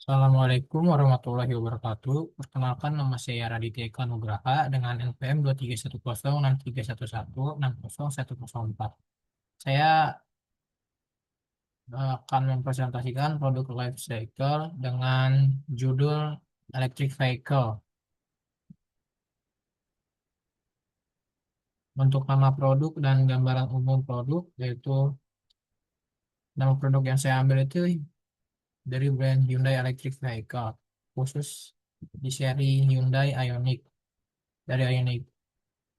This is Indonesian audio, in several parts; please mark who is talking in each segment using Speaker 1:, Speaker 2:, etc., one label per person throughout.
Speaker 1: Assalamualaikum warahmatullahi wabarakatuh. Perkenalkan, nama saya Raditya Eka Nugraha dengan NPM 23106311600104. Saya akan mempresentasikan produk life cycle dengan judul Electric Vehicle. Untuk nama produk dan gambaran umum produk, yaitu nama produk yang saya ambil itu dari brand Hyundai Electric Vehicle, khusus di seri Hyundai Ioniq, dari Ioniq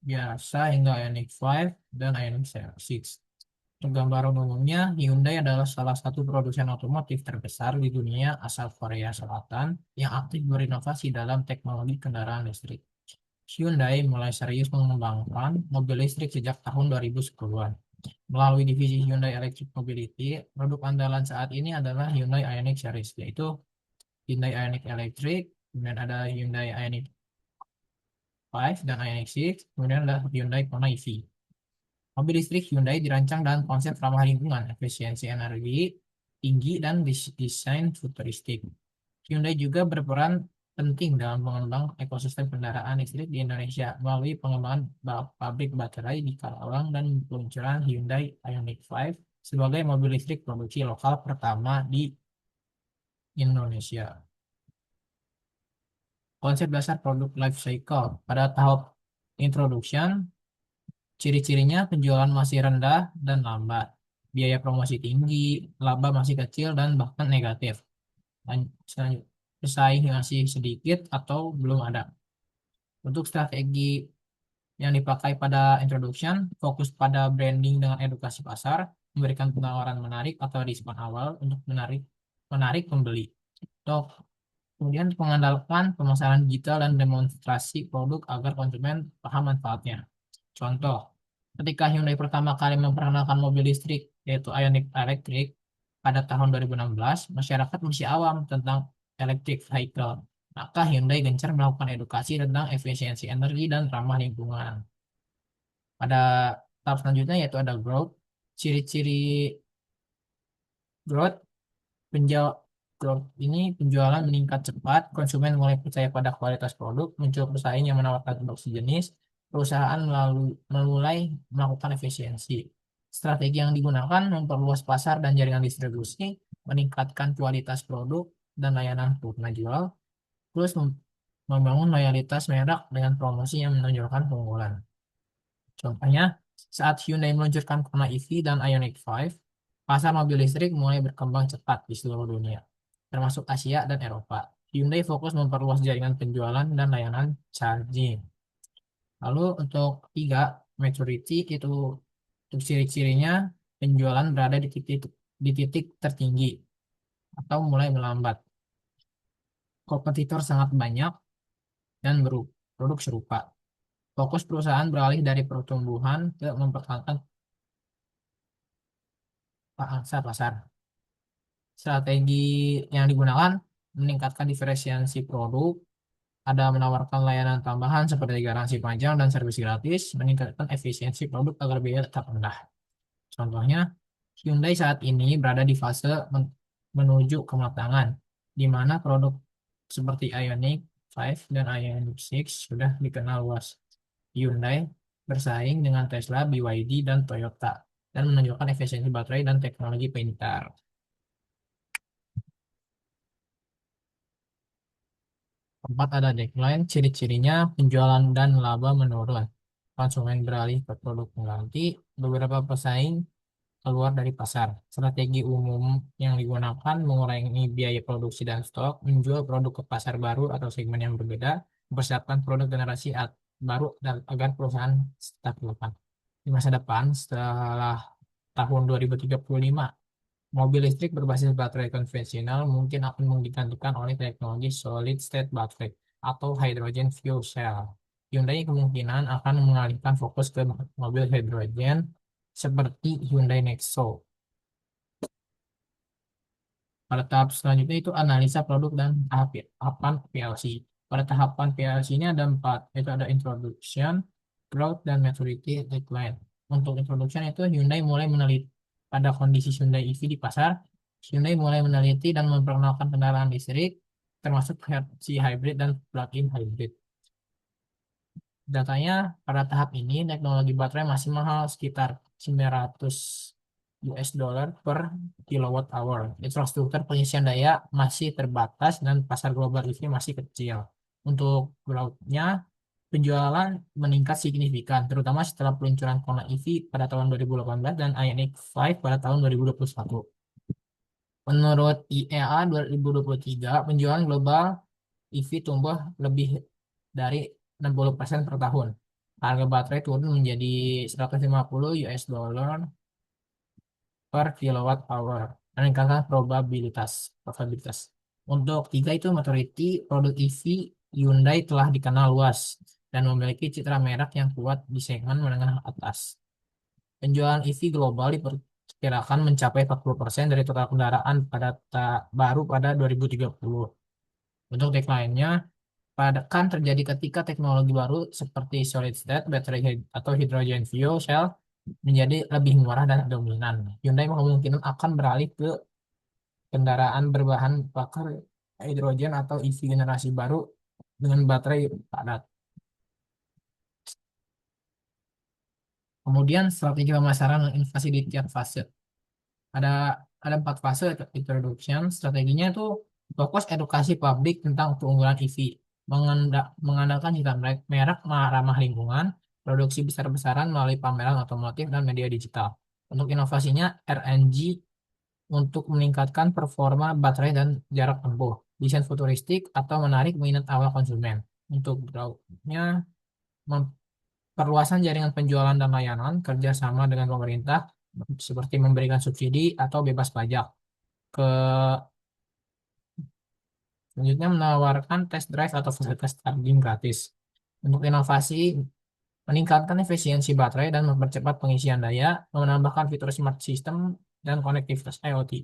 Speaker 1: biasa hingga Ioniq 5 dan Ioniq 6. Untuk gambaran umumnya, Hyundai adalah salah satu produsen otomotif terbesar di dunia asal Korea Selatan yang aktif berinovasi dalam teknologi kendaraan listrik. Hyundai mulai serius mengembangkan mobil listrik sejak tahun 2010-an. Melalui divisi Hyundai Electric Mobility, produk andalan saat ini adalah Hyundai Ioniq Series, yaitu Hyundai Ioniq Electric, kemudian ada Hyundai Ioniq 5 dan Ioniq 6, kemudian ada Hyundai Kona EV. Mobil listrik Hyundai dirancang dengan konsep ramah lingkungan, efisiensi energi tinggi, dan desain futuristik. Hyundai juga berperan penting dalam mengembangkan ekosistem kendaraan listrik di Indonesia melalui pengembangan pabrik baterai di Karawang dan peluncuran Hyundai Ioniq 5 sebagai mobil listrik produksi lokal pertama di Indonesia. Konsep dasar produk life cycle pada tahap introduction. Ciri-cirinya penjualan masih rendah dan lambat, biaya promosi tinggi, laba masih kecil dan bahkan negatif. Selanjutnya, pesaing masih sedikit atau belum ada. Untuk strategi yang dipakai pada introduction, fokus pada branding dengan edukasi pasar, memberikan penawaran menarik atau diskon awal untuk menarik menarik pembeli. Untuk Kemudian mengandalkan pemasaran digital dan demonstrasi produk agar konsumen paham manfaatnya. Contoh, ketika Hyundai pertama kali memperkenalkan mobil listrik, yaitu Ioniq Electric, pada tahun 2016, masyarakat masih awam tentang electric vehicle. Maka Hyundai gencar melakukan edukasi tentang efisiensi energi dan ramah lingkungan. Pada tahap selanjutnya yaitu ada growth. Ciri-ciri growth, penjual growth ini penjualan meningkat cepat, konsumen mulai percaya pada kualitas produk, muncul pesaing yang menawarkan produk sejenis, perusahaan mulai melakukan efisiensi. Strategi yang digunakan memperluas pasar dan jaringan distribusi, meningkatkan kualitas produk dan layanan penjual, terus membangun loyalitas merek dengan promosi yang menonjolkan keunggulan. Contohnya, saat Hyundai meluncurkan Kona EV dan Ioniq 5, pasar mobil listrik mulai berkembang cepat di seluruh dunia, termasuk Asia dan Eropa. Hyundai fokus memperluas jaringan penjualan dan layanan charging. Lalu untuk tiga, maturity itu untuk ciri-cirinya penjualan berada di titik tertinggi atau mulai melambat. Kompetitor sangat banyak dan produk serupa. Fokus perusahaan beralih dari pertumbuhan ke mempertahankan pangsa pasar. Strategi yang digunakan meningkatkan diferensiasi produk, ada menawarkan layanan tambahan seperti garansi panjang dan servis gratis, meningkatkan efisiensi produk agar biaya tetap rendah. Contohnya, Hyundai saat ini berada di fase menuju kematangan, di mana produk seperti Ioniq 5 dan Ioniq 6 sudah dikenal luas. Hyundai bersaing dengan Tesla, BYD, dan Toyota, dan menunjukkan efisiensi baterai dan teknologi pintar. Keempat, ada decline, ciri-cirinya penjualan dan laba menurun. Konsumen beralih ke produk pengganti, beberapa pesaing keluar dari pasar. Strategi umum yang digunakan mengurangi biaya produksi dan stok, menjual produk ke pasar baru atau segmen yang berbeda, mempersiapkan produk generasi baru agar perusahaan tetap relevan. Di masa depan, setelah tahun 2035, mobil listrik berbasis baterai konvensional mungkin akan digantikan oleh teknologi solid state battery atau hydrogen fuel cell. Hyundai kemungkinan akan mengalihkan fokus ke mobil hidrogen seperti Hyundai Nexo. Pada tahap selanjutnya itu analisa produk dan tahapan PLC. Pada tahapan PLC ini ada empat, yaitu ada introduction, growth, dan maturity decline. Untuk introduction itu Hyundai mulai meneliti pada kondisi Hyundai EV di pasar, Hyundai mulai meneliti dan memperkenalkan kendaraan listrik, termasuk versi hybrid dan plug-in hybrid. Datanya, pada tahap ini teknologi baterai masih mahal, sekitar 900 US dollar per kilowatt hour. Infrastruktur pengisian daya masih terbatas dan pasar global EV masih kecil. Untuk growth-nya, penjualan meningkat signifikan, terutama setelah peluncuran Kona EV pada tahun 2018 dan Ioniq 5 pada tahun 2021. Menurut IEA 2023, penjualan global EV tumbuh lebih dari 60% per tahun. Harga baterai turun menjadi 150 US dollar per kilowatt hour, meningkatkan probabilitas. Untuk tiga itu maturity, produk EV Hyundai telah dikenal luas dan memiliki citra merek yang kuat di segmen menengah atas. Penjualan EV global diperkirakan mencapai 40% dari total kendaraan baru pada 2030. Untuk decline-nya, kan terjadi ketika teknologi baru seperti solid state battery atau hydrogen fuel cell menjadi lebih murah dan dominan. Hyundai kemungkinan akan beralih ke kendaraan berbahan bakar hidrogen atau EV generasi baru dengan baterai padat. Kemudian strategi pemasaran dan inovasi di tiap fase. Ada ada 4 fase introduction. Strateginya itu fokus edukasi publik tentang keunggulan EV, mengandalkan citra merek ramah lingkungan, produksi besar-besaran melalui pameran otomotif dan media digital. Untuk inovasinya, RNG untuk meningkatkan performa baterai dan jarak tempuh, desain futuristik atau menarik minat awal konsumen. Untuk growth-nya, perluasan jaringan penjualan dan layanan kerjasama dengan pemerintah seperti memberikan subsidi atau bebas pajak. Ke Selanjutnya menawarkan test drive atau fasilitas charging gratis. Untuk inovasi, meningkatkan efisiensi baterai dan mempercepat pengisian daya, menambahkan fitur smart system dan konektivitas IoT.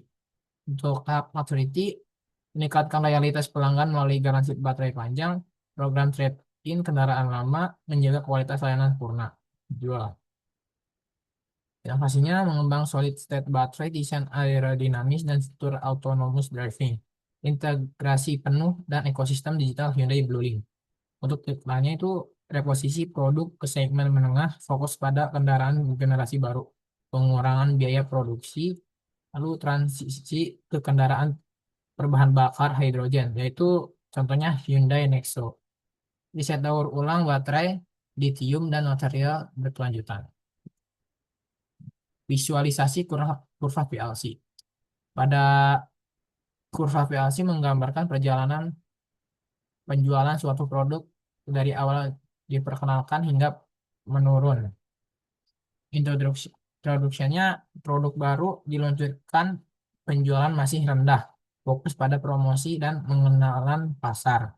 Speaker 1: Untuk tahap maturity, meningkatkan loyalitas pelanggan melalui garansi baterai panjang, program trade-in kendaraan lama, menjaga kualitas layanan sempurna. Jual. Inovasinya mengembang solid state baterai, desain aerodinamis, dan fitur autonomous driving. Integrasi penuh dan ekosistem digital Hyundai Bluelink. Untuk iklannya itu reposisi produk ke segmen menengah, fokus pada kendaraan generasi baru, pengurangan biaya produksi, lalu transisi ke kendaraan berbahan bakar hidrogen, yaitu contohnya Hyundai Nexo. Riset daur ulang baterai, lithium, dan material berkelanjutan. Visualisasi kurva PLC. Pada kurva PLC menggambarkan perjalanan penjualan suatu produk dari awal diperkenalkan hingga menurun. Introduksinya, produk baru diluncurkan, penjualan masih rendah, fokus pada promosi dan mengenalan pasar.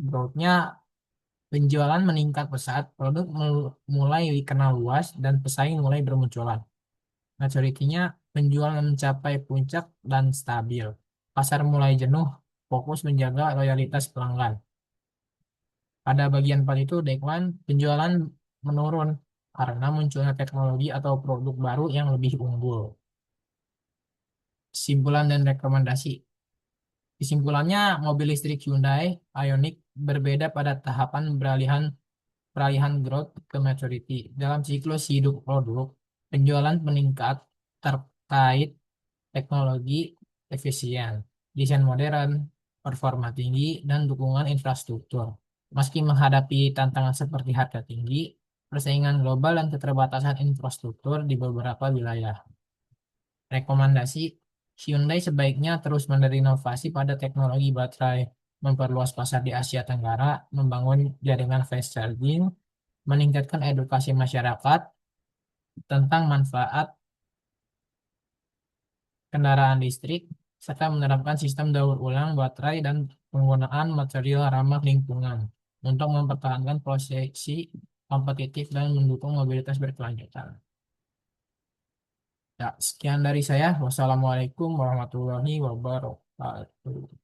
Speaker 1: Growth-nya, penjualan meningkat pesat, produk mulai dikenal luas, dan pesaing mulai bermunculan. Maturity-nya, penjualan mencapai puncak dan stabil. Pasar mulai jenuh, fokus menjaga loyalitas pelanggan. Pada bagian 4 itu, decline, penjualan menurun karena munculnya teknologi atau produk baru yang lebih unggul. Kesimpulan dan rekomendasi. Kesimpulannya, mobil listrik Hyundai Ioniq berbeda pada tahapan peralihan growth ke maturity. Dalam siklus hidup produk, penjualan meningkat terkait teknologi efisien, desain modern, performa tinggi, dan dukungan infrastruktur. Meski menghadapi tantangan seperti harga tinggi, persaingan global, dan keterbatasan infrastruktur di beberapa wilayah. Rekomendasi, Hyundai sebaiknya terus berinovasi pada teknologi baterai, memperluas pasar di Asia Tenggara, membangun jaringan fast charging, meningkatkan edukasi masyarakat tentang manfaat kendaraan listrik, serta menerapkan sistem daur ulang baterai dan penggunaan material ramah lingkungan untuk mempertahankan posisi kompetitif dan mendukung mobilitas berkelanjutan. Ya, sekian dari saya. Wassalamualaikum warahmatullahi wabarakatuh.